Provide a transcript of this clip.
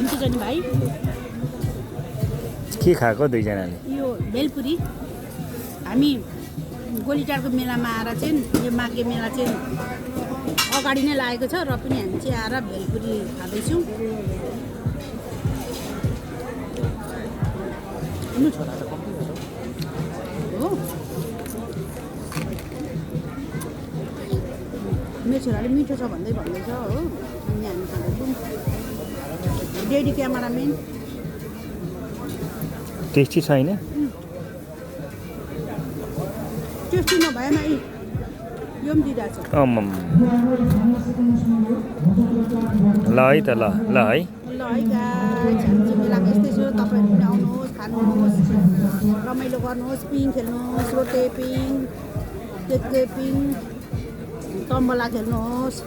हुन्छ नि भाइ के खाएको दुईजनाले यो भेलपुरी हामी गोलीटारको मेलामा आएर चाहिँ यो माघे मेला चाहिँ अगाडि नै लागेको छ र पनि हामी चाहिँ आएर भेलपुरी खाँदैछौँ हो मेरो छोराले मिठो छ भन्दैछ हो अनि हामी खाँदैछौँ डेडी क्यामेराम्यान टेस्टी छैन टेस्टी नभएमा यो पनि दिइरहेको छ आम्मम ल है त ल ल है ल है गाइस हामी चाहिँ मेलामा यस्तै छु तपाईँहरू पनि आउनुहोस् खानुहोस् रमाइलो गर्नुहोस् पिङ खेल्नुहोस् रोटे पिङ टेक्के पिङ तम्बला खेल्नुहोस्